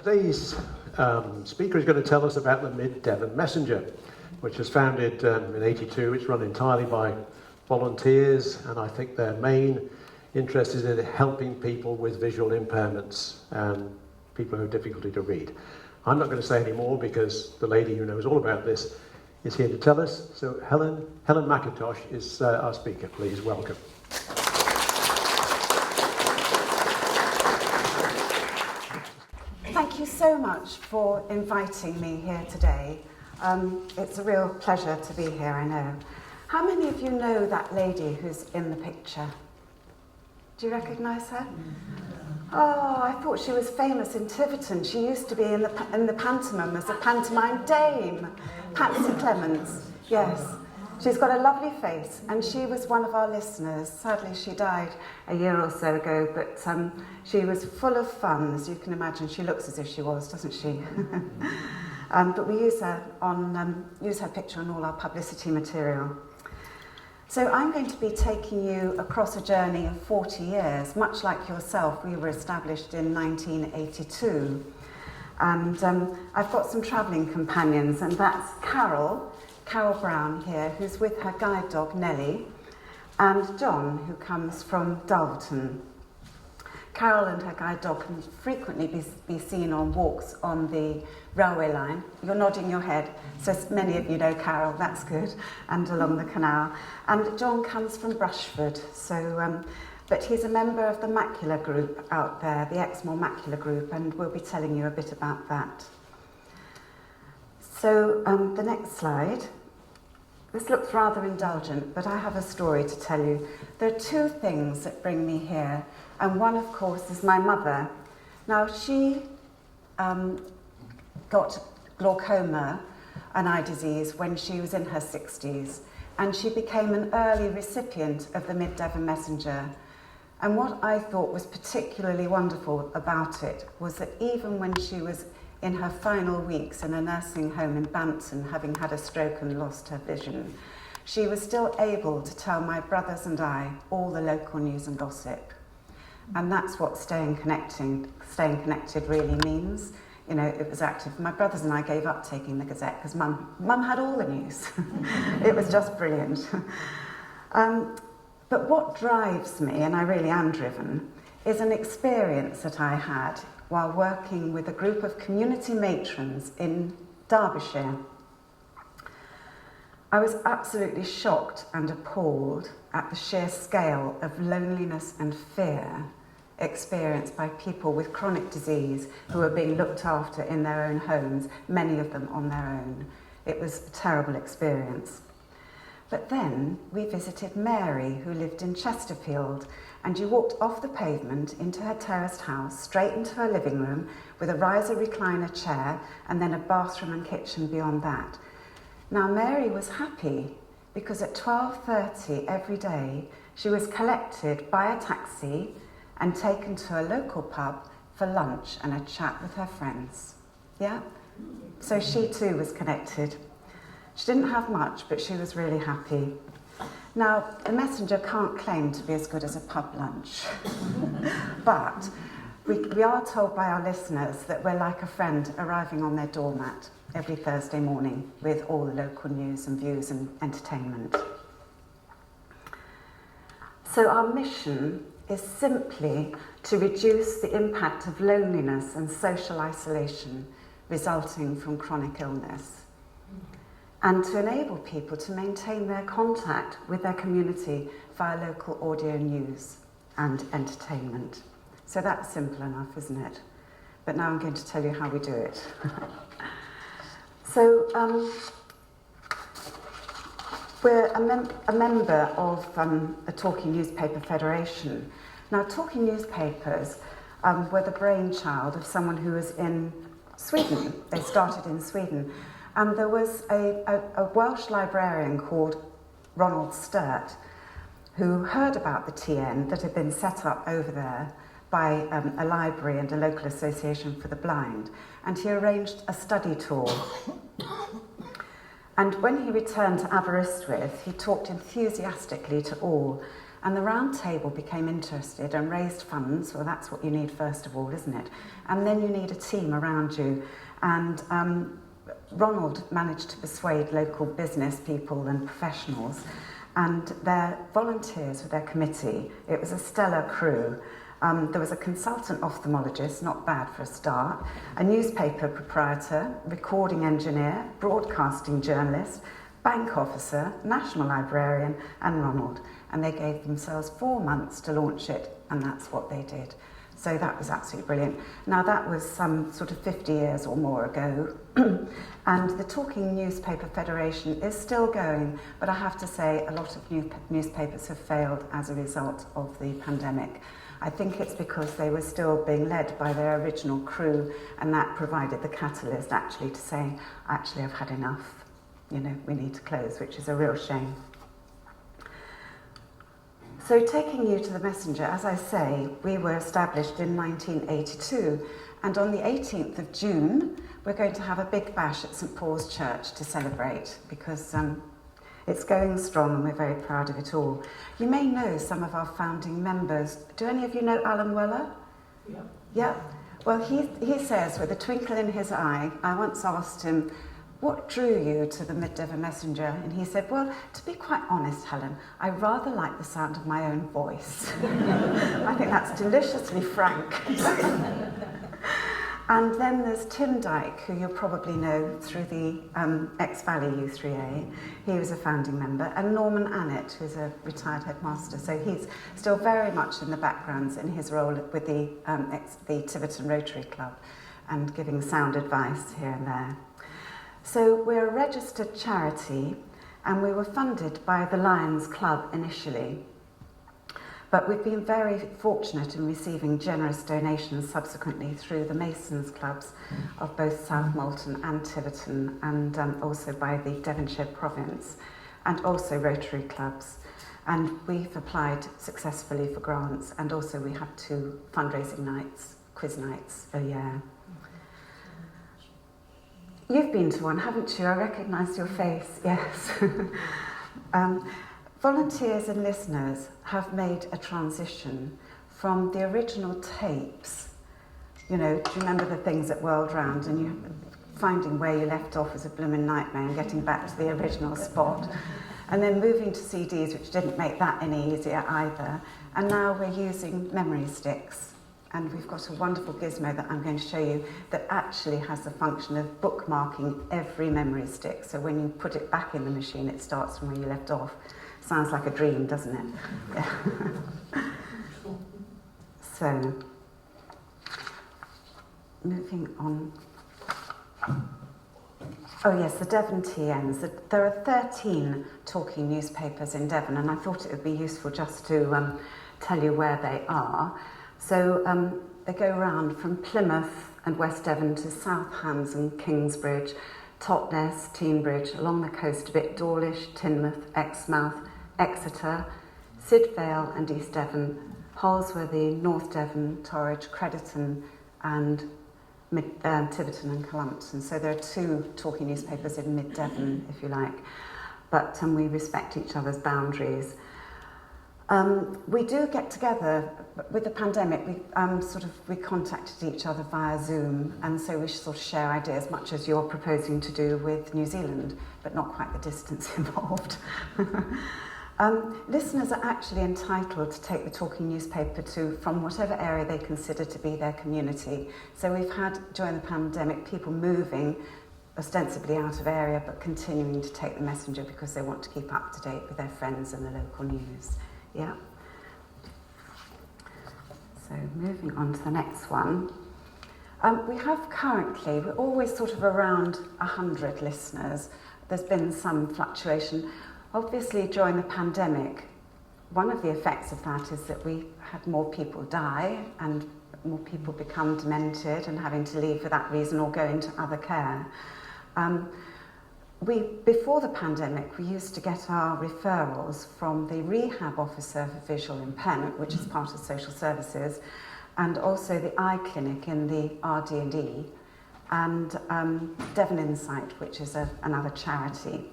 Today's speaker is going to tell us about the Devon Messenger, which was founded in '82. It's run entirely by volunteers, and I think their main interest is in helping people with visual impairments and people who have difficulty to read. I'm not going to say any more because the lady who knows all about this is here to tell us. So Helen McIntosh is our speaker. Please welcome. Thank you so much for inviting me here today. It's a real pleasure to be here, I know. How many of you know that lady who's in the picture? Do you recognise her? Oh, I thought she was famous in Tiverton. She used to be in the pantomime as a pantomime dame. Patsy Clements, yes. She's got a lovely face, and she was one of our listeners. Sadly, she died a year or so ago, but she was full of fun, as you can imagine. She looks as if she was, doesn't she? But we use her picture on all our publicity material. So I'm going to be taking you across a journey of 40 years, much like yourself. We were established in 1982. And I've got some travelling companions, and that's Carol Brown here, who's with her guide dog Nellie, and John, who comes from Tiverton. Carol and her guide dog can frequently be seen on walks on the railway line. You're nodding your head, so many of you know Carol, that's good, and along the canal. And John comes from Brushford, but he's a member of the macular group out there, the Exmoor Macular Group, and we'll be telling you a bit about that. So the next slide. This looks rather indulgent, but I have a story to tell you. There are two things that bring me here, and one, of course, is my mother. Now, she got glaucoma, an eye disease, when she was in her 60s, and she became an early recipient of the Devon Messenger. And what I thought was particularly wonderful about it was that even when she was in her final weeks in a nursing home in Bampton, having had a stroke and lost her vision, she was still able to tell my brothers and I all the local news and gossip. And that's what staying connected really means. You know, it was active. My brothers and I gave up taking the Gazette because Mum had all the news. It was just brilliant. But what drives me, and I really am driven, is an experience that I had while working with a group of community matrons in Derbyshire. I was absolutely shocked and appalled at the sheer scale of loneliness and fear experienced by people with chronic disease who were being looked after in their own homes, many of them on their own. It was a terrible experience. But then we visited Mary, who lived in Chesterfield, and you walked off the pavement into her terraced house, straight into her living room, with a riser recliner chair, and then a bathroom and kitchen beyond that. Now, Mary was happy because at 12:30 every day, she was collected by a taxi and taken to a local pub for lunch and a chat with her friends. Yeah? So she too was connected. She didn't have much, but she was really happy. Now, the Messenger can't claim to be as good as a pub lunch, but we are told by our listeners that we're like a friend arriving on their doormat every Thursday morning with all the local news and views and entertainment. So our mission is simply to reduce the impact of loneliness and social isolation resulting from chronic illness, and to enable people to maintain their contact with their community via local audio news and entertainment. So that's simple enough, isn't it? But now I'm going to tell you how we do it. So we're a member of a Talking Newspaper Federation. Now, Talking Newspapers were the brainchild of someone who was in Sweden. They started in Sweden. And there was a Welsh librarian called Ronald Sturt who heard about the TN that had been set up over there by a library and a local association for the blind. And he arranged a study tour. And when he returned to Aberystwyth, he talked enthusiastically to all And the round table became interested and raised funds. Well, that's what you need first of all, isn't it? And then you need a team around you. And Ronald managed to persuade local business people and professionals, and their volunteers with their committee. It was a stellar crew. There was a consultant ophthalmologist, not bad for a start, a newspaper proprietor, recording engineer, broadcasting journalist, bank officer, national librarian, and Ronald. And they gave themselves 4 months to launch it, and that's what they did. So that was absolutely brilliant. Now that was some sort of 50 years or more ago, and the Talking Newspaper Federation is still going, but I have to say a lot of newspapers have failed as a result of the pandemic. I think it's because they were still being led by their original crew, and that provided the catalyst actually to say, actually I've had enough, you know, we need to close, which is a real shame. So taking you to the Messenger, as I say, we were established in 1982, and on the 18th of June, we're going to have a big bash at St Paul's Church to celebrate, because it's going strong and we're very proud of it all. You may know some of our founding members. Do any of you know Alan Weller? Yeah. Yeah. Well, he says with a twinkle in his eye, I once asked him, what drew you to the Devon Messenger? And he said, well, to be quite honest, Helen, I rather like the sound of my own voice. I think that's deliciously frank. And then there's Tim Dyke, who you'll probably know through the Ex-Valley U3A. He was a founding member. And Norman Annett, who's a retired headmaster. So he's still very much in the backgrounds in his role with the Tiverton Rotary Club and giving sound advice here and there. So we're a registered charity, and we were funded by the Lions Club initially. But we've been very fortunate in receiving generous donations subsequently through the Masons Clubs of both South Molton and Tiverton, and also by the Devonshire Province, and also Rotary Clubs. And we've applied successfully for grants, and also we have 2 fundraising nights, quiz nights a year. You've been to one, haven't you? I recognise your face, yes. Volunteers and listeners have made a transition from the original tapes. You know, do you remember the things at World Round, and you finding where you left off was a blooming nightmare, and getting back to the original spot. And then moving to CDs, which didn't make that any easier either. And now we're using memory sticks. And we've got a wonderful gizmo that I'm going to show you that actually has the function of bookmarking every memory stick. So when you put it back in the machine, it starts from where you left off. Sounds like a dream, doesn't it? Yeah. So, moving on. Oh yes, the Devon TNs. There are 13 talking newspapers in Devon, and I thought it would be useful just to tell you where they are. So they go round from Plymouth and West Devon to South Hams and Kingsbridge, Totnes, Teignbridge, along the coast a bit, Dawlish, Teignmouth, Exmouth, Exeter, Sidvale and East Devon, Holsworthy, North Devon, Torridge, Crediton and Tiverton and Cullompton. So there are 2 talking newspapers in mid-Devon, if you like, but we respect each other's boundaries. We do get together. With the pandemic, we contacted each other via Zoom, and so we sort of share ideas, much as you're proposing to do with New Zealand, but not quite the distance involved. Listeners are actually entitled to take the talking newspaper from whatever area they consider to be their community. So we've had, during the pandemic, people moving ostensibly out of area, but continuing to take the Messenger because they want to keep up to date with their friends and the local news. Yeah. So moving on to the next one. We have currently, we're always sort of around 100 listeners. There's been some fluctuation. Obviously, during the pandemic, one of the effects of that is that we had more people die and more people become demented and having to leave for that reason or go into other care. Before the pandemic, we used to get our referrals from the rehab officer for visual impairment, which is part of social services, and also the eye clinic in the RD&E, and Devon Insight, which is another charity.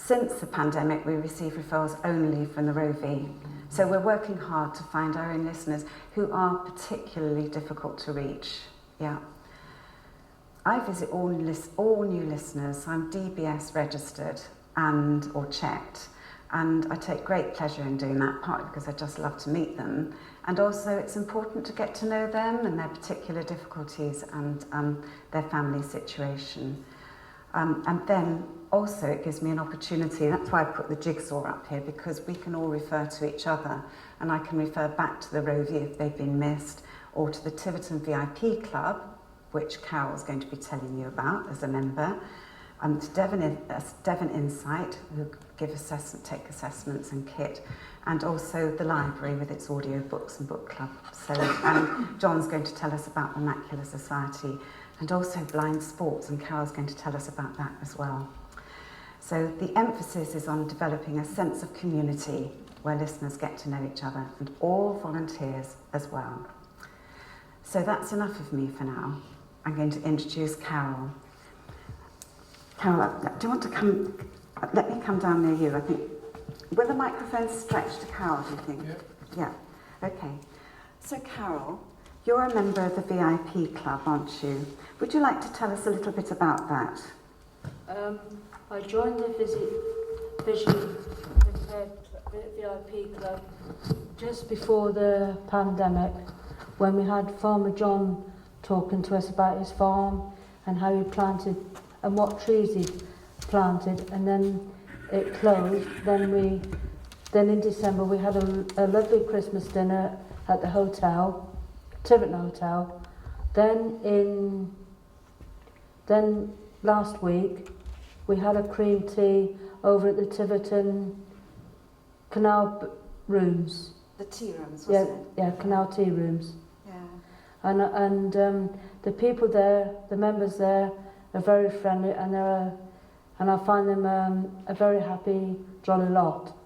Since the pandemic, we receive referrals only from the Rovi. So we're working hard to find our own listeners who are particularly difficult to reach. Yeah. I visit all new listeners. I'm DBS registered or checked, and I take great pleasure in doing that, partly because I just love to meet them, and also it's important to get to know them and their particular difficulties and their family situation. And then also it gives me an opportunity, that's why I put the jigsaw up here, because we can all refer to each other, and I can refer back to the Rovi if they've been missed, or to the Tiverton VIP Club, which Carol's going to be telling you about as a member, and to Devon Insight, who take assessments and kit, and also the library with its audio books and book club. So John's going to tell us about the Macular Society, and also blind sports, and Carol's going to tell us about that as well. So the emphasis is on developing a sense of community where listeners get to know each other, and all volunteers as well. So that's enough of me for now. I'm going to introduce Carol. Carol, do you want to come? Let me come down near you. I think. Will the microphone stretch to Carol, do you think? Yeah. Okay. So Carol, you're a member of the VIP Club, aren't you? Would you like to tell us a little bit about that? I joined the Vision VIP Club just before the pandemic, when we had Farmer John talking to us about his farm and how he planted and what trees he planted, and then it closed. Then in December we had a lovely Christmas dinner at the hotel, Tiverton Hotel. Then last week we had a cream tea over at the Tiverton Canal rooms. The tea rooms, wasn't it? Yeah, Canal tea rooms. Yeah. And the people there, the members there, are very friendly, and I find them a very happy, jolly lot.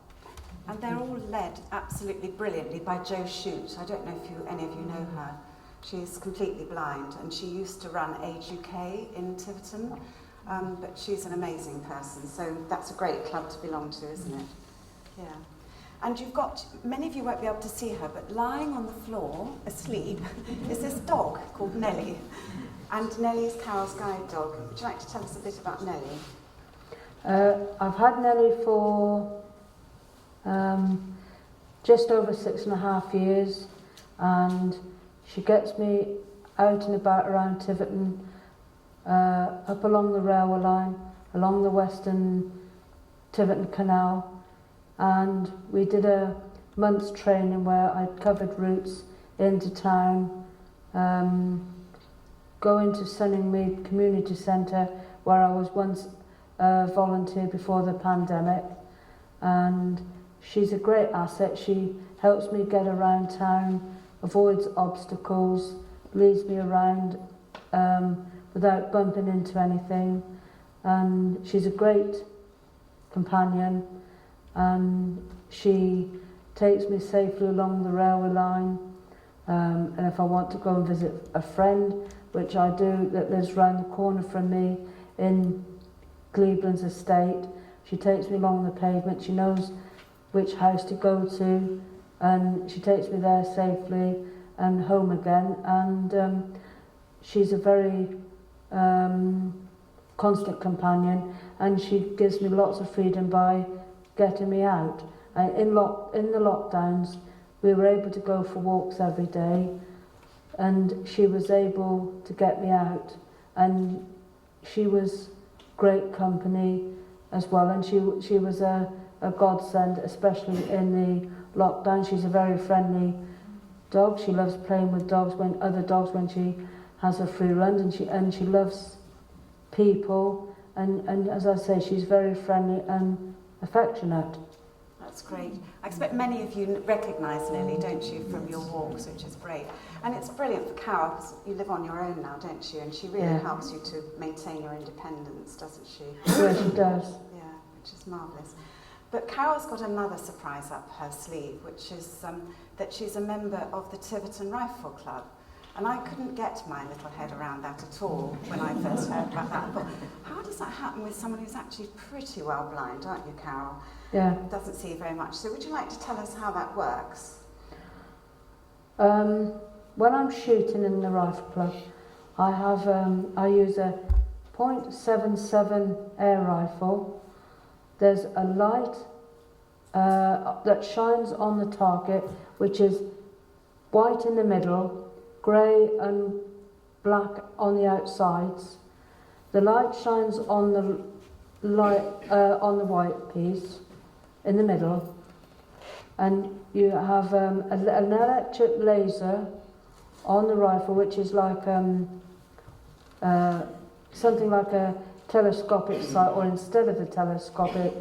And they're all led absolutely brilliantly by Jo Shute. I don't know if any of you know her. She's completely blind, and she used to run Age UK in Tiverton, but she's an amazing person. So that's a great club to belong to, isn't it? Yeah. And you've got, many of you won't be able to see her, but lying on the floor, asleep, is this dog called Nellie. And Nellie's Carol's guide dog. Would you like to tell us a bit about Nellie? I've had Nellie for just over 6.5 years, and she gets me out and about around Tiverton, up along the railway line, along the Western Tiverton Canal, and we did a month's training where I'd covered routes into town, going to Sunningmead Community Centre, where I was once a volunteer before the pandemic, and she's a great asset. She helps me get around town, avoids obstacles, leads me around without bumping into anything, and she's a great companion, and she takes me safely along the railway line, and if I want to go and visit a friend, which I do, that lives round the corner from me in Cleveland's estate, she takes me along the pavement. She knows which house to go to, and she takes me there safely and home again, and she's a very constant companion, and she gives me lots of freedom by getting me out. In the lockdowns, we were able to go for walks every day, and she was able to get me out, and she was great company as well, and she was a godsend, especially in the lockdown. She's a very friendly dog. She loves playing with other dogs when she has a free run, and she loves people, and as I say, she's very friendly and affectionate. That's great. I expect many of you recognise Lily, don't you, from your walks, which is great. And it's brilliant for Carol, because you live on your own now, don't you? And she really helps you to maintain your independence, doesn't she? Yeah, she does. Yeah, which is marvellous. But Carol's got another surprise up her sleeve, which is that she's a member of the Tiverton Rifle Club. And I couldn't get my little head around that at all when I first heard about that. But how does that chatting with someone who's actually pretty well blind, aren't you, Carol? Yeah. Doesn't see very much. So would you like to tell us how that works? When I'm shooting in the rifle club, I use a .77 air rifle. There's a light that shines on the target, which is white in the middle, grey and black on the outsides. The light shines on the white piece in the middle, and you have an electric laser on the rifle, which is like something like a telescopic sight, or instead of a telescopic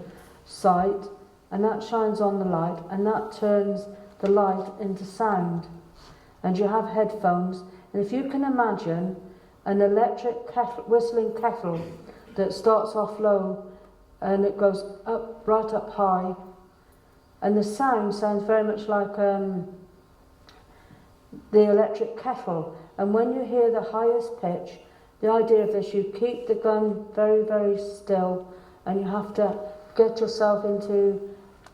sight, and that shines on the light, and that turns the light into sound. And you have headphones, and if you can imagine an electric kettle, whistling kettle that starts off low and it goes up, right up high, and the sound sounds very much like the electric kettle. And when you hear the highest pitch, the idea of this, you keep the gun very, very still, and you have to get yourself into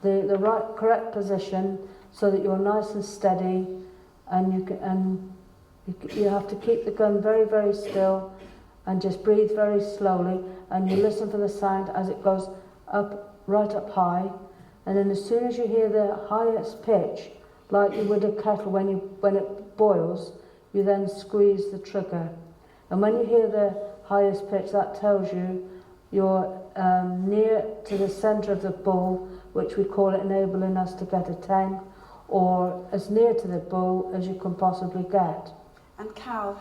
the right, correct position so that you're nice and steady, and you have to keep the gun very, very still and just breathe very slowly, and you listen for the sound as it goes up, right up high, and then as soon as you hear the highest pitch, like you would a kettle when it boils, you then squeeze the trigger. And when you hear the highest pitch, that tells you you're near to the centre of the bull, which we call it, enabling us to get a 10, or as near to the bull as you can possibly get. And Carol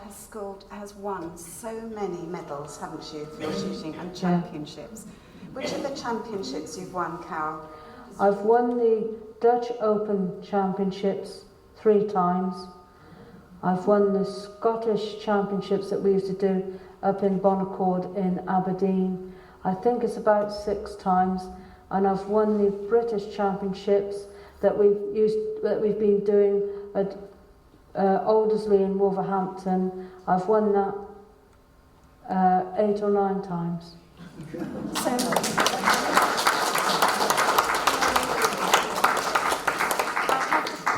has won so many medals, haven't she, for your shooting, and championships. Which are the championships you've won, Carol? I've won the Dutch Open Championships 3 times. I've won the Scottish Championships that we used to do up in Bonaccord in Aberdeen. I think it's about 6 times. And I've won the British Championships that we've been doing at Aldersley in Wolverhampton. I've won that 8 or 9 times.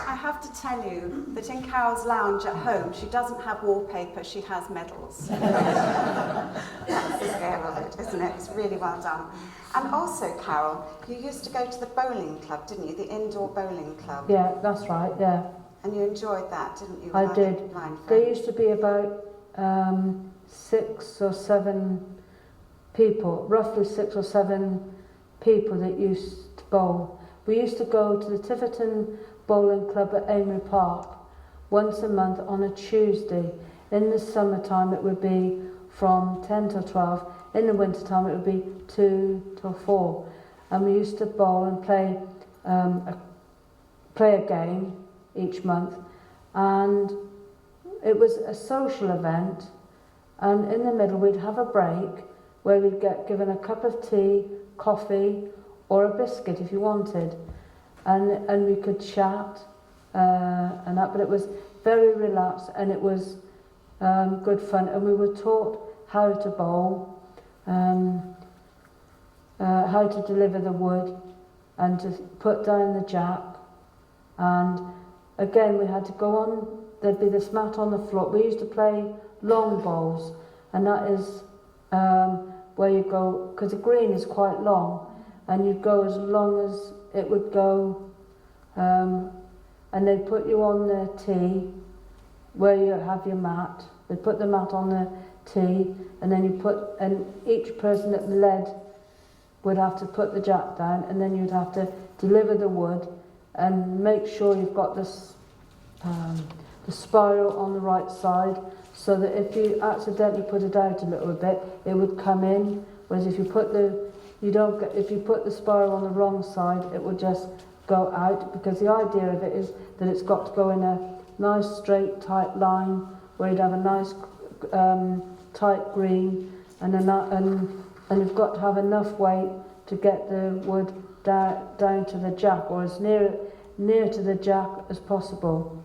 I have to tell you that in Carol's lounge at home, she doesn't have wallpaper, she has medals. That's the scale of it, isn't it? It's really well done. And also, Carol, you used to go to the bowling club, didn't you? The indoor bowling club. Yeah, that's right, yeah. And you enjoyed that, didn't you? I did. There used to be about 6 or 7 people, roughly 6 or 7 people that used to bowl. We used to go to the Tiverton Bowling Club at Amery Park once a month on a Tuesday. In the summertime it would be from 10 till 12. In the wintertime it would be 2 till 4. And we used to bowl and play a game each month. And it was a social event. And in the middle we'd have a break where we'd get given a cup of tea, coffee, or a biscuit if you wanted. And we could chat and that, but it was very relaxed and it was good fun. And we were taught how to bowl, how to deliver the wood and to put down the jack. And again, we had to go on, there'd be this mat on the floor. We used to play long bowls, and that is where you go, because the green is quite long, and you'd go as long as it would go, and they'd put you on the tee where you have your mat. They'd put the mat on the tee, and then and each person that led would have to put the jack down, and then you'd have to deliver the wood and make sure you've got this the spiral on the right side, so that if you accidentally put it out a little bit, it would come in. Whereas if you put if you put the spiral on the wrong side, it would just go out, because the idea of it is that it's got to go in a nice straight tight line where you'd have a nice tight green, and you've got to have enough weight to get the wood down to the jack, or as near to the jack as possible.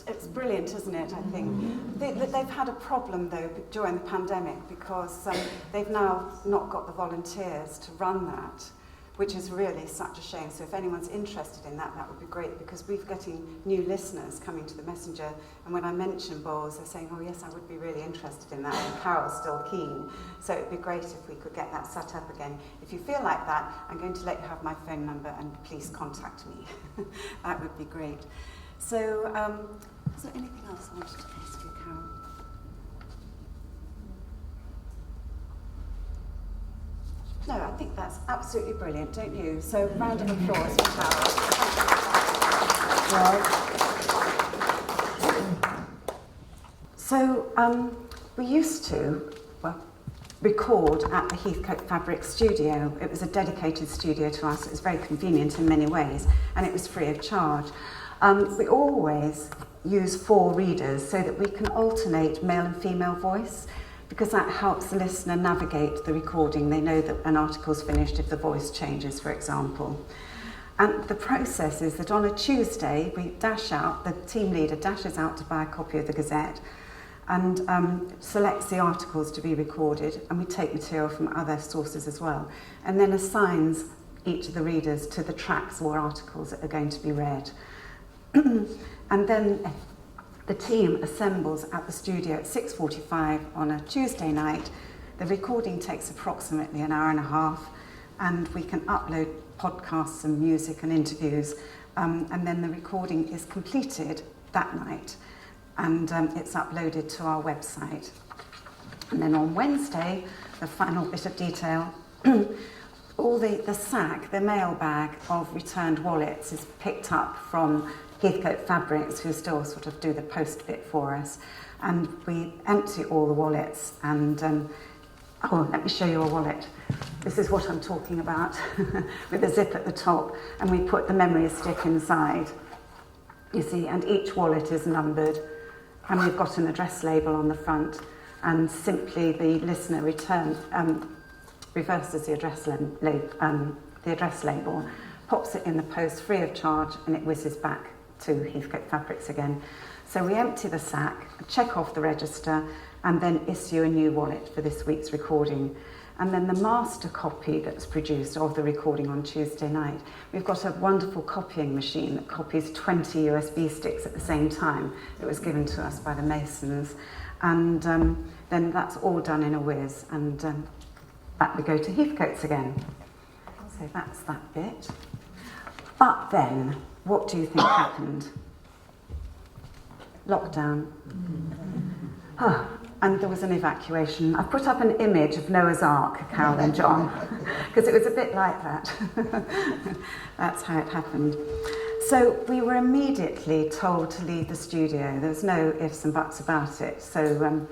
It's brilliant, isn't it, I think? They've had a problem, though, during the pandemic because they've now not got the volunteers to run that, which is really such a shame. So if anyone's interested in that, that would be great, because we're getting new listeners coming to the Messenger, and when I mention bowls, they're saying, oh yes, I would be really interested in that, and Carol's still keen. So it'd be great if we could get that set up again. If you feel like that, I'm going to let you have my phone number, and please contact me. That would be great. So, is there anything else I wanted to ask you, Carol? No, I think that's absolutely brilliant, don't you? So, round of applause for Carol. So, we used to record at the Heathcote Fabric Studio. It was a dedicated studio to us. It was very convenient in many ways, and it was free of charge. We always use 4 readers so that we can alternate male and female voice, because that helps the listener navigate the recording. They know that an article's finished if the voice changes, for example. And the process is that on a Tuesday, we dash out, the team leader dashes out to buy a copy of the Gazette and selects the articles to be recorded, and we take material from other sources as well, and then assigns each of the readers to the tracks or articles that are going to be read. And then the team assembles at the studio at 6:45 on a Tuesday night. The recording takes approximately an hour and a half, and we can upload podcasts and music and interviews, and then the recording is completed that night, and it's uploaded to our website. And then on Wednesday, the final bit of detail, all the sack, the mailbag of returned wallets is picked up from Heathcote Fabrics, who still sort of do the post bit for us, and we empty all the wallets. And oh, let me show you a wallet. This is what I'm talking about, with a zip at the top, and we put the memory stick inside, you see, and each wallet is numbered, and we've got an address label on the front, and simply the listener reverses the address label, pops it in the post free of charge, and it whizzes back to Heathcote Fabrics again. So we empty the sack, check off the register, and then issue a new wallet for this week's recording. And then the master copy that's produced of the recording on Tuesday night, we've got a wonderful copying machine that copies 20 USB sticks at the same time. It was given to us by the Masons. And then that's all done in a whiz, and back we go to Heathcote's again. So that's that bit. But then, what do you think happened? Lockdown. And there was an evacuation. I put up an image of Noah's Ark, Carol and John, because it was a bit like that. That's how it happened. So we were immediately told to leave the studio. There was no ifs and buts about it. So, and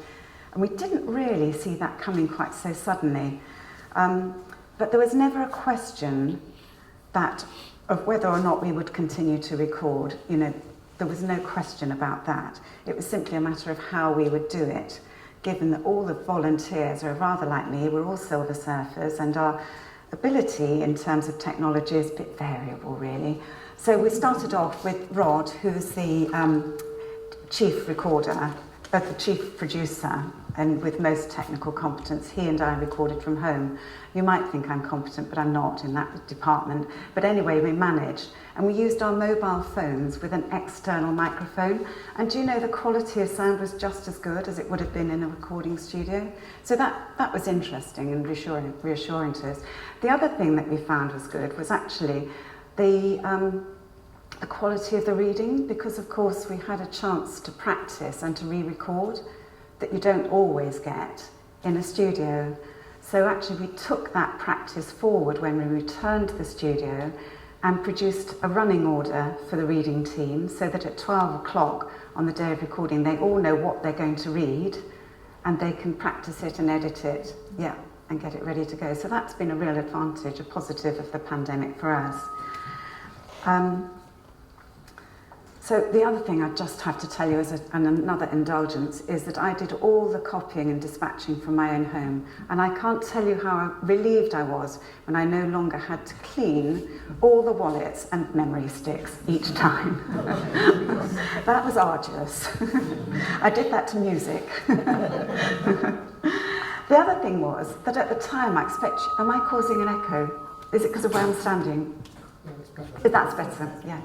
we didn't really see that coming quite so suddenly. But there was never a question of whether or not we would continue to record. You know, there was no question about that. It was simply a matter of how we would do it, given that all the volunteers are rather like me. We're all silver surfers, and our ability in terms of technology is a bit variable, really. So we started off with Rod, who's the chief recorder, the chief producer, and with most technical competence. He and I recorded from home. You might think I'm competent, but I'm not in that department. But anyway, we managed, and we used our mobile phones with an external microphone. And do you know, the quality of sound was just as good as it would have been in a recording studio? So that was interesting and reassuring to us. The other thing that we found was good was actually the quality of the reading, because of course we had a chance to practice and to re-record that you don't always get in a studio. So actually we took that practice forward when we returned to the studio and produced a running order for the reading team, so that at 12 o'clock on the day of recording they all know what they're going to read, and they can practice it and edit it, and get it ready to go. So that's been a real advantage, a positive of the pandemic for us. So the other thing I just have to tell you as another indulgence is that I did all the copying and dispatching from my own home, and I can't tell you how relieved I was when I no longer had to clean all the wallets and memory sticks each time. That was arduous. I did that to music. The other thing was that at the time I expect... Am I causing an echo? Is it because of where I'm standing? That's better, yeah.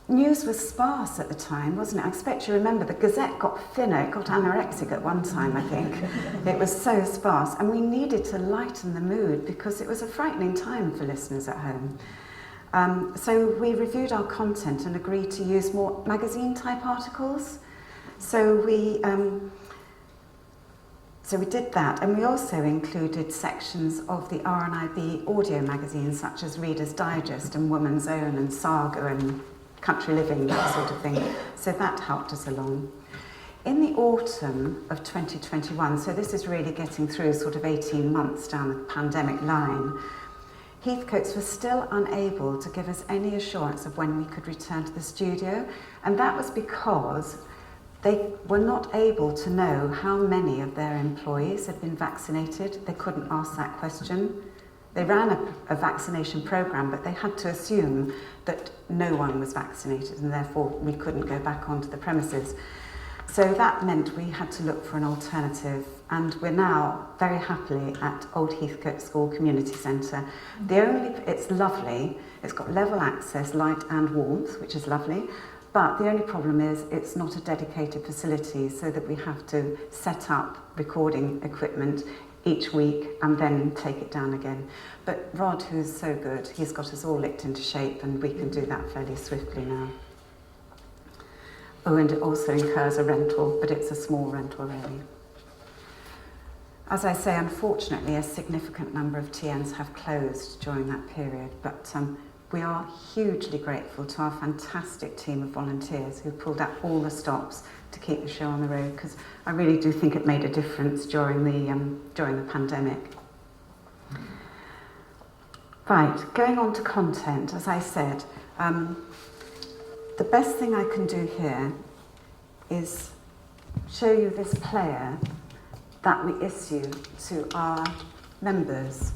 News was sparse at the time, wasn't it? I expect you remember the Gazette got thinner, it got anorexic at one time, I think. It was so sparse, and we needed to lighten the mood because it was a frightening time for listeners at home. So we reviewed our content and agreed to use more magazine-type articles. So we did that, and we also included sections of the RNIB audio magazines, such as Reader's Digest and Woman's Own and Saga and Country Living, that sort of thing. So that helped us along. In the autumn of 2021, so this is really getting through sort of 18 months down the pandemic line, Heathcotes were still unable to give us any assurance of when we could return to the studio, and that was because they were not able to know how many of their employees had been vaccinated. They couldn't ask that question. They ran a vaccination programme, but they had to assume that no one was vaccinated, and therefore we couldn't go back onto the premises. So that meant we had to look for an alternative, and we're now very happily at Old Heathcote School Community Centre. It's lovely, it's got level access, light and warmth, which is lovely, but the only problem is it's not a dedicated facility, so that we have to set up recording equipment each week and then take it down again. But Rod, who's so good, he's got us all licked into shape, and we can do that fairly swiftly now. Oh, and it also incurs a rental, but it's a small rental really. As I say, unfortunately, a significant number of TNs have closed during that period, but we are hugely grateful to our fantastic team of volunteers who pulled out all the stops to keep the show on the road, because I really do think it made a difference during the pandemic. Right, going on to content, as I said, the best thing I can do here is show you this player that we issue to our members.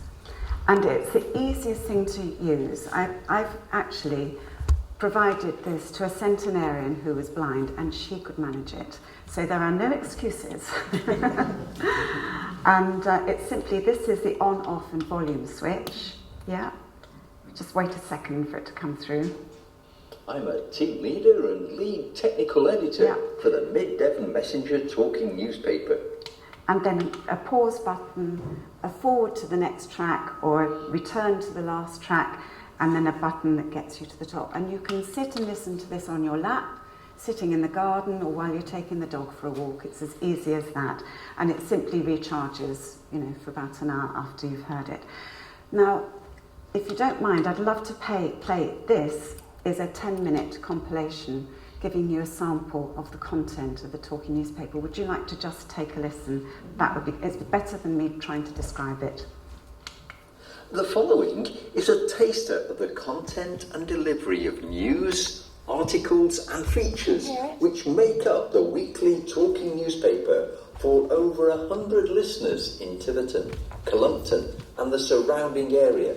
And it's the easiest thing to use. I've actually provided this to a centenarian who was blind, and she could manage it. So there are no excuses. And it's simply, this is the on, off and volume switch. Yeah. Just wait a second for it to come through. I'm a team leader and lead technical editor for the Devon Messenger talking newspaper. And then a pause button, a forward to the next track, or a return to the last track, and then a button that gets you to the top. And you can sit and listen to this on your lap, sitting in the garden, or while you're taking the dog for a walk. It's as easy as that. And it simply recharges, for about an hour after you've heard it. Now, if you don't mind, I'd love to play this is a 10-minute compilation giving you a sample of the content of the talking newspaper. Would you like to just take a listen? It's better than me trying to describe it. The following is a taster of the content and delivery of news, articles and features which make up the weekly talking newspaper for over 100 listeners in Tiverton, Cullompton and the surrounding area.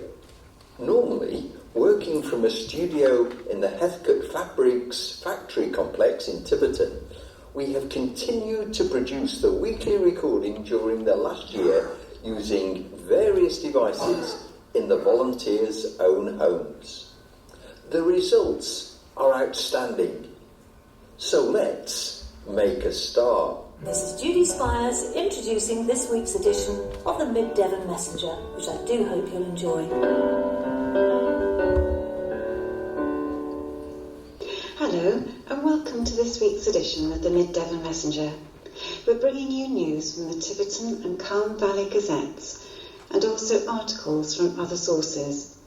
Normally, working from a studio in the Heathcote Fabrics factory complex in Tiverton, we have continued to produce the weekly recording during the last year using various devices in the volunteers' own homes. The results are outstanding. So let's make a start. This is Judy Spires introducing this week's edition of the Devon Messenger, which I do hope you'll enjoy. Hello and welcome to this week's edition of the Devon Messenger. We're bringing you news from the Tiverton and Calne Valley Gazettes and also articles from other sources.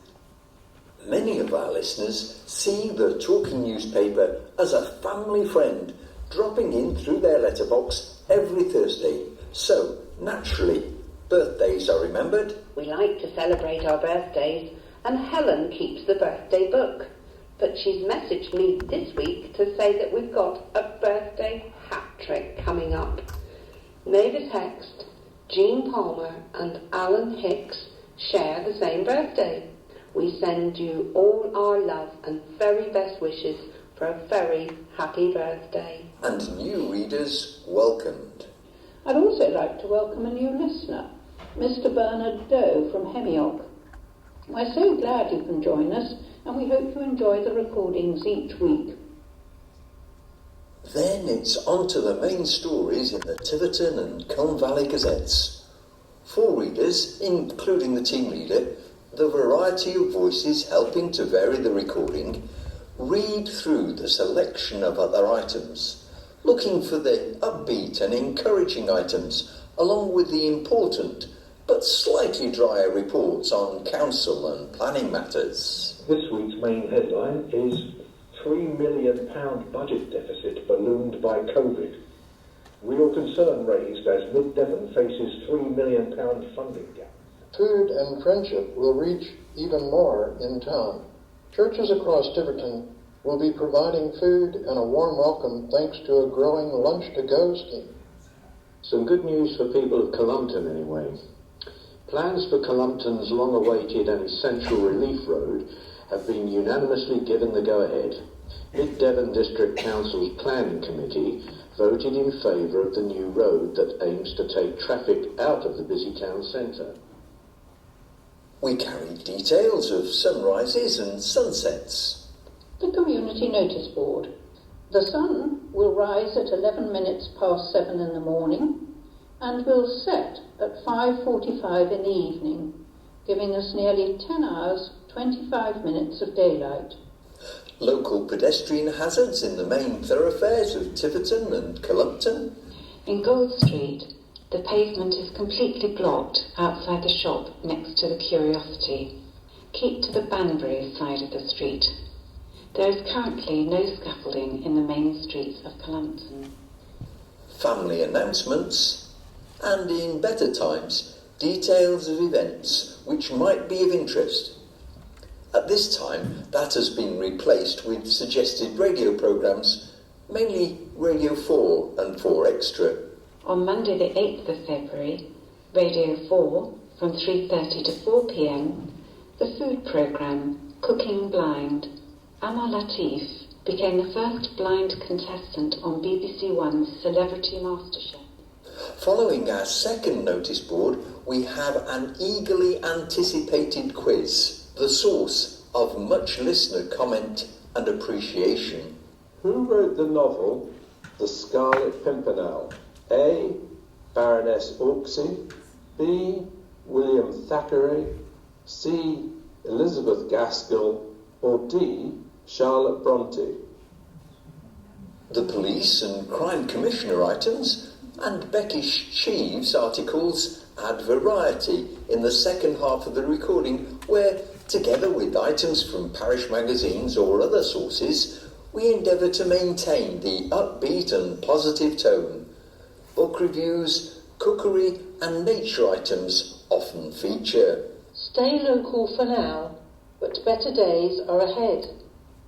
Many of our listeners see the talking newspaper as a family friend, dropping in through their letterbox every Thursday. So, naturally, birthdays are remembered. We like to celebrate our birthdays, and Helen keeps the birthday book. but she's messaged me this week to say that we've got a birthday hat-trick coming up. Mavis Hext, Jean Palmer and Alan Hicks share the same birthday. We send you all our love and very best wishes for a very happy birthday. And new readers welcomed. I'd also like to welcome a new listener, Mr. Bernard Doe from Hemiock. We're so glad you can join us, and we hope you enjoy the recordings each week. Then it's on to the main stories in the Tiverton and Colne Valley Gazettes. For readers, including the team leader, the variety of voices helping to vary the recording, read through the selection of other items, looking for the upbeat and encouraging items, along with the important but slightly drier reports on council and planning matters. This week's main headline is £3 million budget deficit ballooned by COVID. Real concern raised as Mid Devon faces £3 million funding gap. Food and friendship will reach even more in town. Churches across Tiverton will be providing food and a warm welcome thanks to a growing lunch-to-go scheme. Some good news for people of Columpton anyway. Plans for Columpton's long-awaited and essential relief road have been unanimously given the go-ahead. Mid Devon District Council's Planning Committee voted in favour of the new road that aims to take traffic out of the busy town centre. We carried details of sunrises and sunsets. The community notice board. The sun will rise at 11 minutes past 7 in the morning and will set at 5:45 in the evening, giving us nearly 10 hours, 25 minutes of daylight. Local pedestrian hazards in the main thoroughfares of Tiverton and Columpton. In Gold Street, the pavement is completely blocked outside the shop next to the Curiosity. Keep to the Banbury side of the street. There is currently no scaffolding in the main streets of Columpton. Family announcements, and in better times, details of events which might be of interest. At this time, that has been replaced with suggested radio programmes, mainly Radio 4 and 4 Extra. On Monday the 8th of February, Radio 4, from 3:30 to 4 p.m, the food programme, Cooking Blind. Amar Latif became the first blind contestant on BBC One's Celebrity MasterChef. Following our second notice board, we have an eagerly anticipated quiz, the source of much listener comment and appreciation. Who wrote the novel The Scarlet Pimpernel? A. Baroness Orksey, B. William Thackeray, C. Elizabeth Gaskell, or D. Charlotte Bronte? The police and crime commissioner items and Becky Sheaves articles add variety in the second half of the recording, where, together with items from parish magazines or other sources, we endeavour to maintain the upbeat and positive tone. Book reviews, cookery and nature items often feature. Stay local for now, but better days are ahead,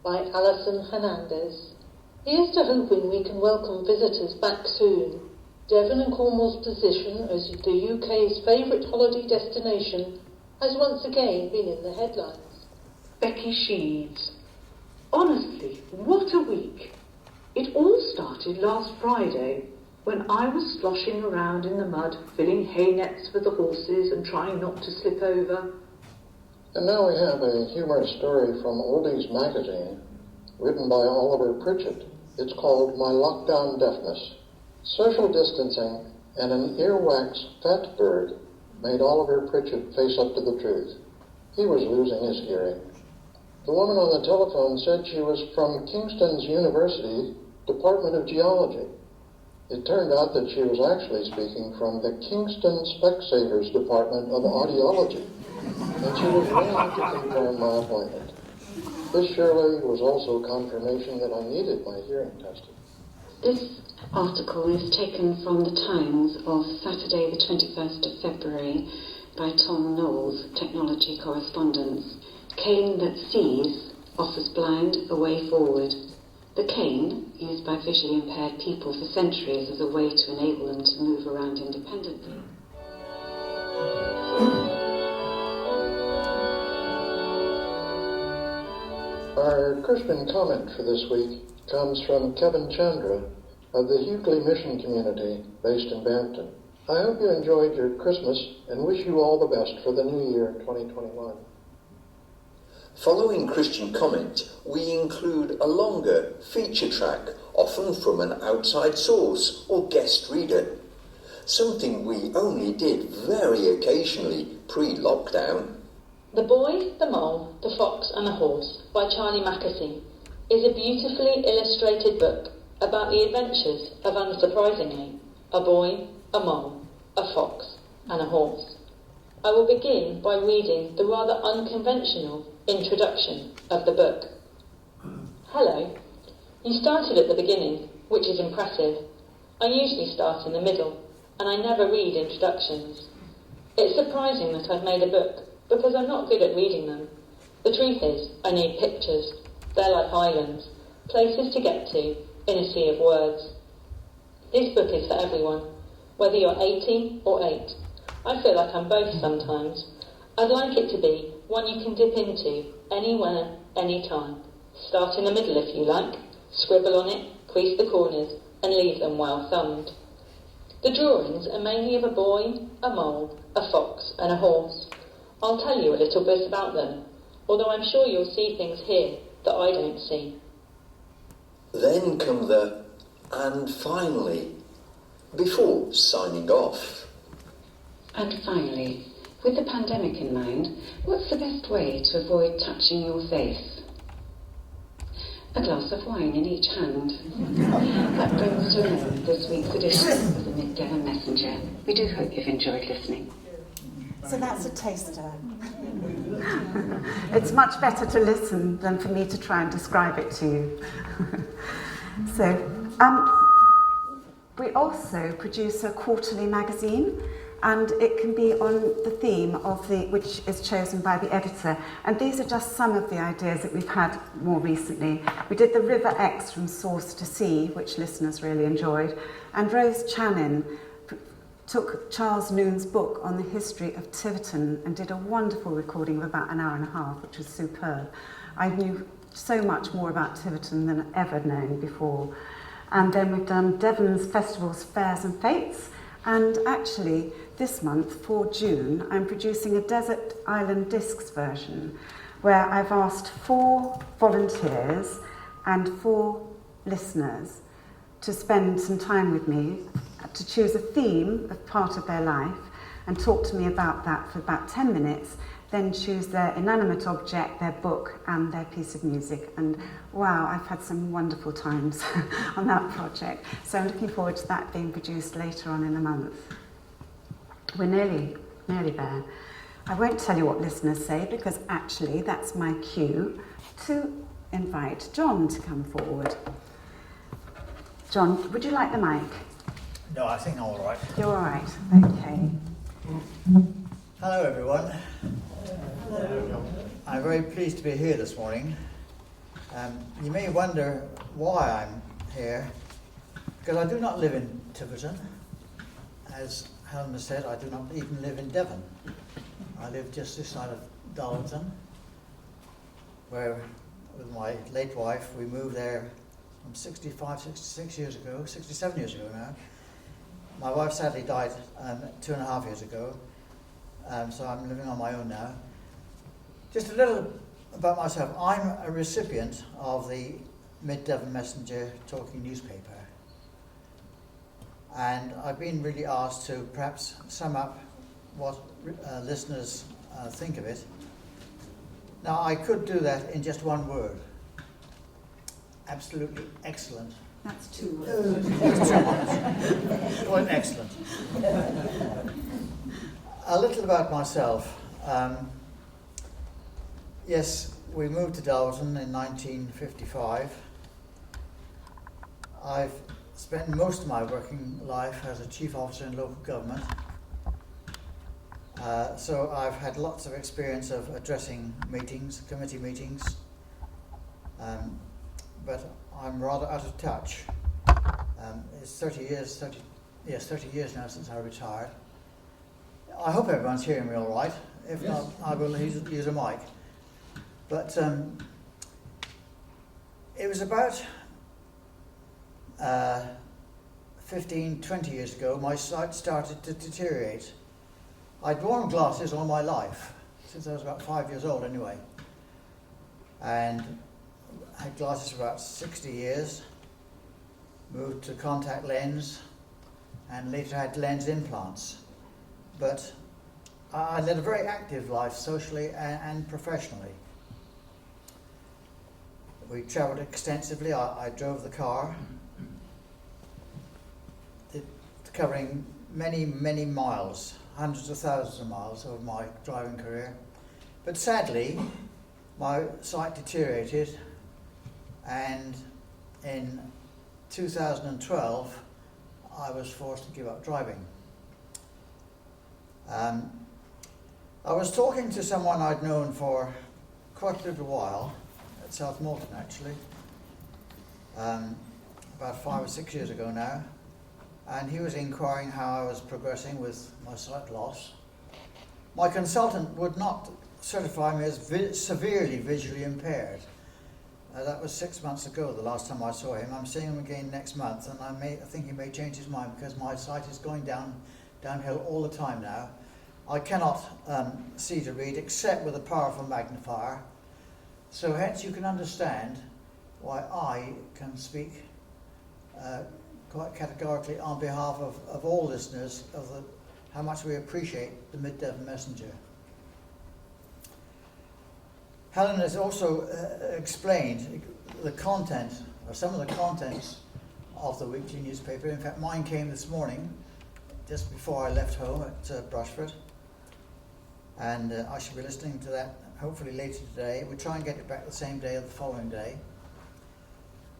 by Alison Hernandez. Here's to hoping we can welcome visitors back soon. Devon and Cornwall's position as the UK's favourite holiday destination has once again been in the headlines. Becky Sheaves. Honestly, what a week. It all started last Friday when I was sloshing around in the mud, filling hay nets for the horses and trying not to slip over. And now we have a humorous story from Oldies magazine, written by Oliver Pritchett. It's called My Lockdown Deafness. Social distancing and an earwax fat bird made Oliver Pritchett face up to the truth. He was losing his hearing. The woman on the telephone said she was from Kingston's University Department of Geology. It turned out that she was actually speaking from the Kingston Specsavers Department of Audiology, and she was willing to confirm my appointment. This surely was also confirmation that I needed my hearing tested. This article is taken from the Times of Saturday the 21st of February by Tom Knowles, technology correspondent. Cane that sees offers blind a way forward. The cane, used by visually impaired people for centuries as a way to enable them to move around independently. Our Christian comment for this week comes from Kevin Chandra of the Hughley Mission Community based in Brampton. I hope you enjoyed your Christmas and wish you all the best for the new year 2021. Following Christian comment, we include a longer feature track, often from an outside source or guest reader. Something we only did very occasionally pre-lockdown. The Boy, the Mole, the Fox and the Horse by Charlie Mackesy is a beautifully illustrated book about the adventures of, unsurprisingly, a boy, a mole, a fox and a horse. I will begin by reading the rather unconventional introduction of the book. Hello. You started at the beginning, which is impressive. I usually start in the middle, and I never read introductions. It's surprising that I've made a book, because I'm not good at reading them. The truth is, I need pictures. They're like islands, places to get to in a sea of words. This book is for everyone, whether you're 80 or 8. I feel like I'm both sometimes. I'd like it to be one you can dip into anywhere, anytime. Start in the middle if you like, scribble on it, crease the corners, and leave them well thumbed. The drawings are mainly of a boy, a mole, a fox, and a horse. I'll tell you a little bit about them, although I'm sure you'll see things here that I don't see. Then come the "and finally" before signing off. And finally, with the pandemic in mind, what's the best way to avoid touching your face? A glass of wine in each hand. That brings to an end this week's edition of the Mid Devon Messenger. We do hope you've enjoyed listening. So that's a taster. It's much better to listen than for me to try and describe it to you. We also produce a quarterly magazine, and it can be on the theme of which is chosen by the editor. And these are just some of the ideas that we've had more recently. We did the River X from source to sea, which listeners really enjoyed, and Rose Channin took Charles Noon's book on the history of Tiverton and did a wonderful recording of about an hour and a half, which was superb. I knew so much more about Tiverton than I'd ever known before. And then we've done Devon's festivals, fairs and fates. And actually, this month, for June, I'm producing a Desert Island Discs version where I've asked 4 volunteers and 4 listeners to spend some time with me to choose a theme of part of their life and talk to me about that for about 10 minutes, then choose their inanimate object, their book and their piece of music. And wow, I've had some wonderful times on that project. So I'm looking forward to that being produced later on in the month. We're nearly there. I won't tell you what listeners say because actually that's my cue to invite John to come forward. John, would you like the mic? No, I think I'm all right. You're all right. Okay. Hello, everyone. Hello. I'm very pleased to be here this morning. You may wonder why I'm here, because I do not live in Tiverton. As Helen has said, I do not even live in Devon. I live just this side of Darlington, where with my late wife we moved there from 67 years ago now. My wife sadly died 2.5 years ago, so I'm living on my own now. Just a little about myself. I'm a recipient of the Mid Devon Messenger talking newspaper, and I've been really asked to perhaps sum up what listeners think of it. Now, I could do that in just one word. Absolutely excellent. That's 2 words. That's 2 words. Well, excellent. A little about myself. Yes, we moved to Darlington in 1955. I've spent most of my working life as a chief officer in local government. So I've had lots of experience of addressing meetings, committee meetings, but I'm rather out of touch. It's 30 years now since I retired. I hope everyone's hearing me all right. If not, I will use a mic. But it was about 15, 20 years ago, my sight started to deteriorate. I'd worn glasses all my life, since I was about 5 years old anyway. And had glasses for about 60 years, moved to contact lens, and later had lens implants. But I led a very active life socially and professionally. We travelled extensively. I drove the car, covering many, many miles, hundreds of thousands of miles over my driving career. But sadly, my sight deteriorated, and in 2012, I was forced to give up driving. I was talking to someone I'd known for quite a little while, at South Morton actually, about 5 or 6 years ago now, and he was inquiring how I was progressing with my sight loss. My consultant would not certify me as severely visually impaired. That was 6 months ago, the last time I saw him. I'm seeing him again next month, and I think he may change his mind because my sight is going downhill all the time now. I cannot see to read except with a powerful magnifier, so hence you can understand why I can speak quite categorically on behalf of all listeners of how much we appreciate the Mid-Devon Messenger. Helen has also explained the content, or some of the contents of the weekly newspaper. In fact, mine came this morning, just before I left home at Brushford. And I shall be listening to that hopefully later today. We try and get it back the same day or the following day.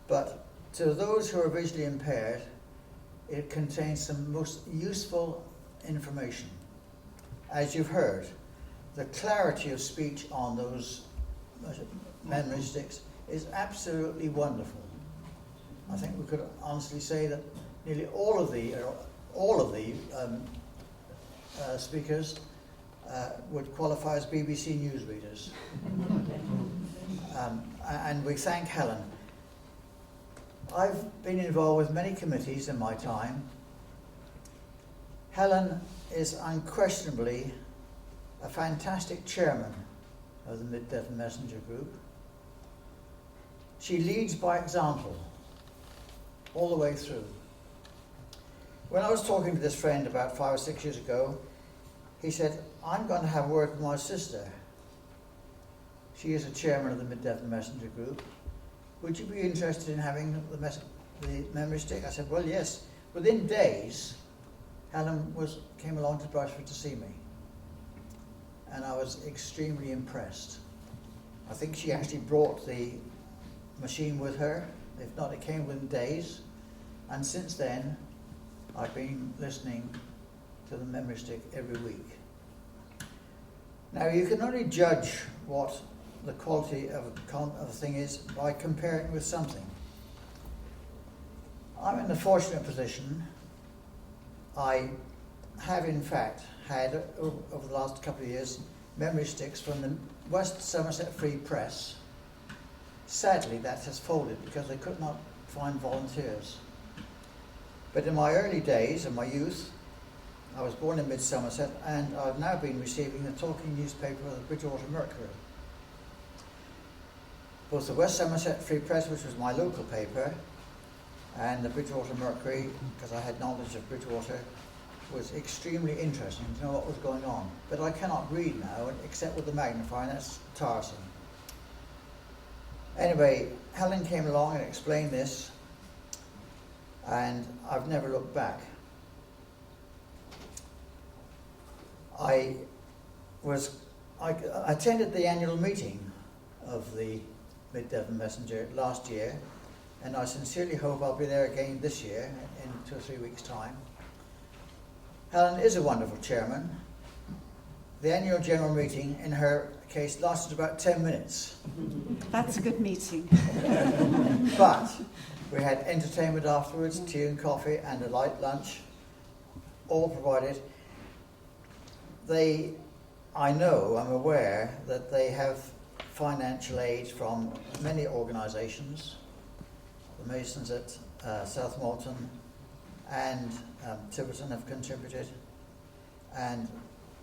But to those who are visually impaired, it contains some most useful information. As you've heard, the clarity of speech on those memory sticks is absolutely wonderful. I think we could honestly say that nearly all of the speakers would qualify as BBC news readers. And we thank Helen. I've been involved with many committees in my time. Helen is unquestionably a fantastic chairman of the Mid-Devon Messenger Group. She leads by example all the way through. When I was talking to this friend about 5 or 6 years ago, he said, I'm going to have a word with my sister. She is a chairman of the Mid-Devon Messenger Group. Would you be interested in having the memory stick? I said, well, yes. Within days, Helen came along to Brushford to see me. And I was extremely impressed. I think she actually brought the machine with her. If not, it came within days. And since then, I've been listening to the memory stick every week. Now, you can only judge what the quality of a thing is by comparing it with something. I'm in the fortunate position. I have, in fact, had, over the last couple of years, memory sticks from the West Somerset Free Press. Sadly, that has folded because they could not find volunteers. But in my early days, in my youth, I was born in mid-Somerset, and I've now been receiving the talking newspaper of the Bridgewater Mercury. Both the West Somerset Free Press, which was my local paper, and the Bridgewater Mercury, because I had knowledge of Bridgewater, was extremely interesting to know what was going on. But I cannot read now, except with the magnifier, and that's tiresome. Anyway, Helen came along and explained this, and I've never looked back. I attended the annual meeting of the Mid-Devon Messenger last year, and I sincerely hope I'll be there again this year in 2 or 3 weeks' time. Helen is a wonderful chairman. the annual general meeting, in her case, lasted about 10 minutes. That's a good meeting. But we had entertainment afterwards, tea and coffee, and a light lunch, all provided. I'm aware that they have financial aid from many organisations. The Masons at South Malton and Tiverton have contributed, and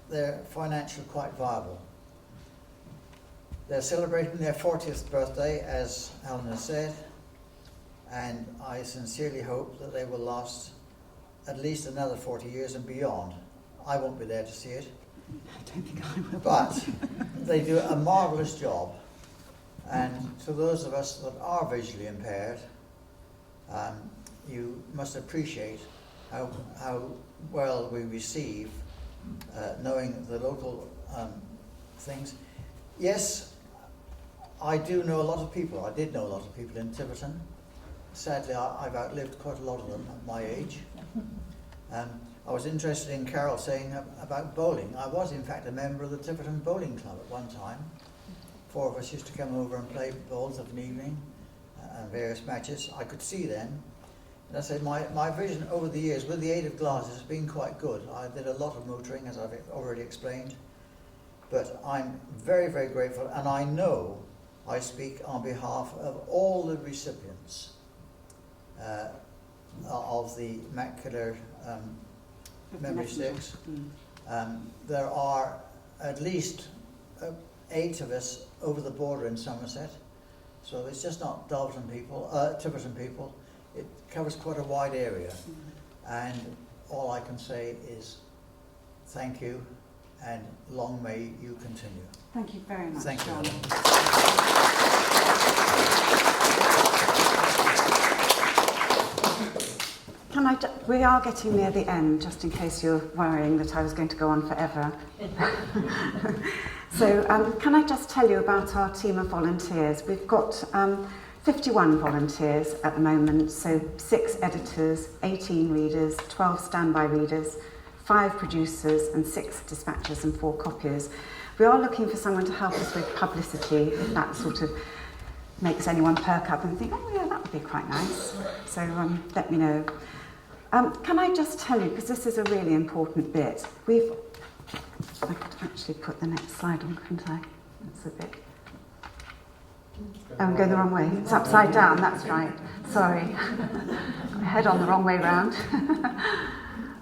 they're financially quite viable. They're celebrating their 40th birthday, as Alan has said, and I sincerely hope that they will last at least another 40 years and beyond. I won't be there to see it. I don't think I will. But they do a marvellous job, and to those of us that are visually impaired, you must appreciate how well we receive knowing the local things. Yes, I do know a lot of people. I did know a lot of people in Tiverton. Sadly, I've outlived quite a lot of them at my age. I was interested in Carol saying about bowling. I was, in fact, a member of the Tiverton Bowling Club at one time. 4 of us used to come over and play bowls of an evening and various matches. I could see then. And I said, my vision over the years, with the aid of glasses, has been quite good. I did a lot of motoring, as I've already explained. But I'm very, very grateful, and I know I speak on behalf of all the recipients of the macular memory sticks. There are at least 8 of us over the border in Somerset, so it's just not Tiverton people. It covers quite a wide area, and all I can say is thank you, and long may you continue. Thank you very much, Thank you. We are getting near the end, just in case you're worrying that I was going to go on forever. So can I just tell you about our team of volunteers? We've got 51 volunteers at the moment, so 6 editors, 18 readers, 12 standby readers, 5 producers and 6 dispatchers and 4 copiers. We are looking for someone to help us with publicity, if that sort of makes anyone perk up and think, oh yeah, that would be quite nice. So let me know. Can I just tell you, because this is a really important bit, I could actually put the next slide on, couldn't I? That's a bit... I'm going the wrong way. It's upside down, that's right. Sorry. My head on the wrong way round.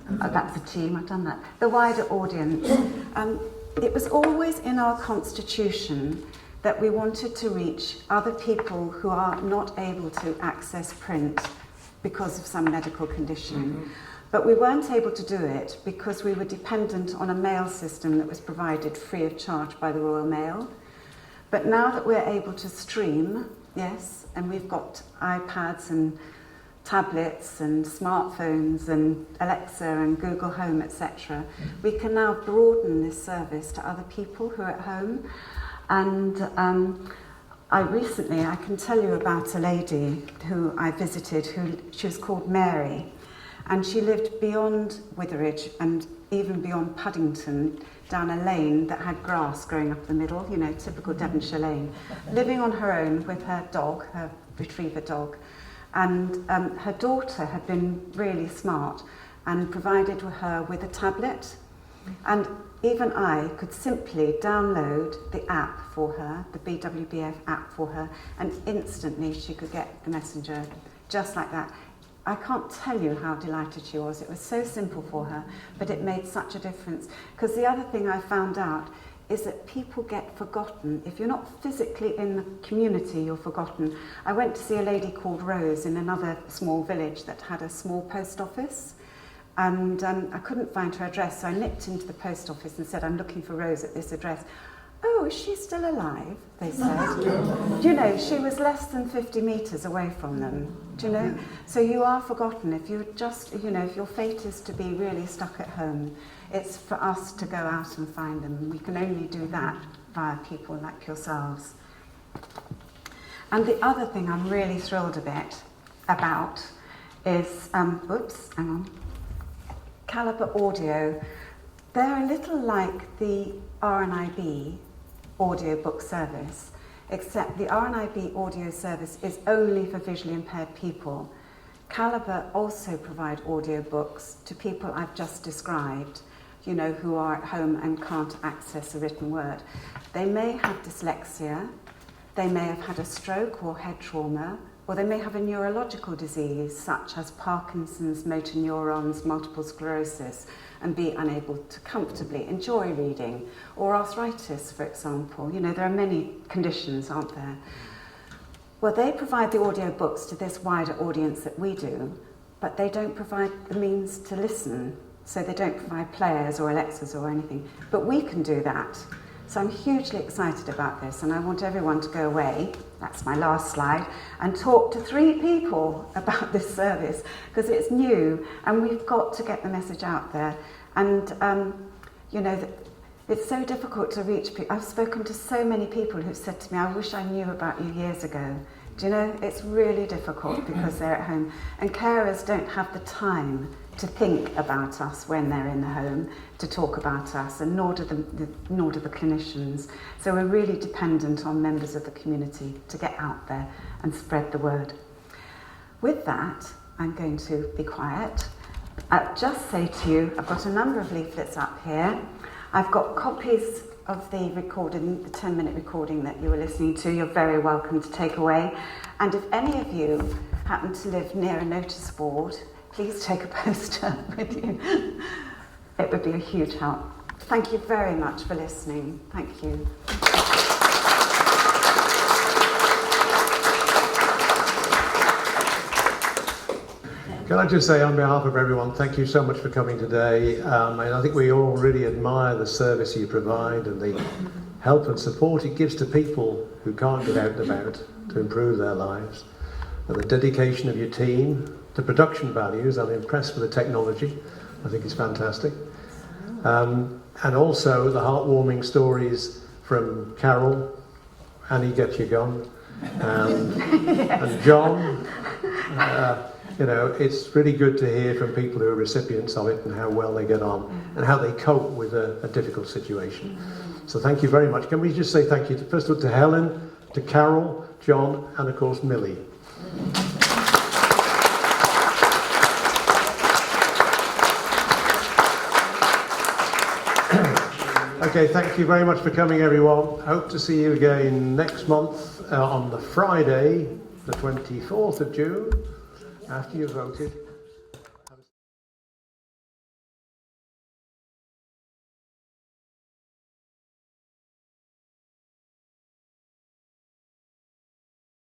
That's a team, I've done that. The wider audience. It was always in our constitution that we wanted to reach other people who are not able to access print because of some medical condition. But we weren't able to do it because we were dependent on a mail system that was provided free of charge by the Royal Mail. But now that we're able to stream, yes, and we've got iPads and tablets and smartphones and Alexa and Google Home, etc., we can now broaden this service to other people who are at home. And I can tell you about a lady who I visited, she was called Mary, and she lived beyond Witheridge and even beyond Puddington, down a lane that had grass growing up the middle, you know, typical Devonshire lane, living on her own with her dog, her retriever dog. And her daughter had been really smart and provided her with a tablet. And even I could simply download the app for her, the BWBF app for her, and instantly she could get the messenger, just like that. I can't tell you how delighted she was. It was so simple for her, but it made such a difference. Because the other thing I found out is that people get forgotten. If you're not physically in the community, you're forgotten. I went to see a lady called Rose in another small village that had a small post office, and I couldn't find her address, so I nipped into the post office and said, I'm looking for Rose at this address. Oh, is she still alive? They said. Do you know, she was less than 50 metres away from them. Do you know? So you are forgotten. If you just, you know, if your fate is to be really stuck at home, it's for us to go out and find them. We can only do that via people like yourselves. And the other thing I'm really thrilled a bit about is, Calibre Audio They're a little like the RNIB audiobook service, except the RNIB audio service is only for visually impaired people. Calibre also provide audiobooks to people I've just described, you know, who are at home and can't access a written word. They may have dyslexia, they may have had a stroke or head trauma, or they may have a neurological disease such as Parkinson's, motor neurons, multiple sclerosis, and be unable to comfortably enjoy reading, or arthritis, for example. You know, there are many conditions, aren't there? Well, they provide the audiobooks to this wider audience that we do, but they don't provide the means to listen. So they don't provide players or Alexas or anything, but we can do that. So I'm hugely excited about this, and I want everyone to go away, that's my last slide, and talk to 3 people about this service, because it's new, and we've got to get the message out there. And, you know, it's so difficult to reach people. I've spoken to so many people who've said to me, I wish I knew about you years ago. Do you know, it's really difficult because they're at home, and carers don't have the time to think about us when they're in the home, to talk about us, and nor do the clinicians. So we're really dependent on members of the community to get out there and spread the word. With that, I'm going to be quiet. I'll just say to you, I've got a number of leaflets up here. I've got copies of the recording, the 10-minute recording that you were listening to. You're very welcome to take away. And if any of you happen to live near a notice board, please take a poster with you. It would be a huge help. Thank you very much for listening. Thank you. Can I just say on behalf of everyone, thank you so much for coming today. And I think we all really admire the service you provide and the help and support it gives to people who can't get out and about to improve their lives. And the dedication of your team, the production values, I'm impressed with the technology. I think it's fantastic. And also the heartwarming stories from Carol, Annie Get You Gone, and John. You know, it's really good to hear from people who are recipients of it and how well they get on and how they cope with a difficult situation. So thank you very much. Can we just say thank you to, first of all, to Helen, to Carol, John, and of course Millie. Okay, thank you very much for coming, everyone. Hope to see you again next month on the Friday, the 24th of June, after you've voted.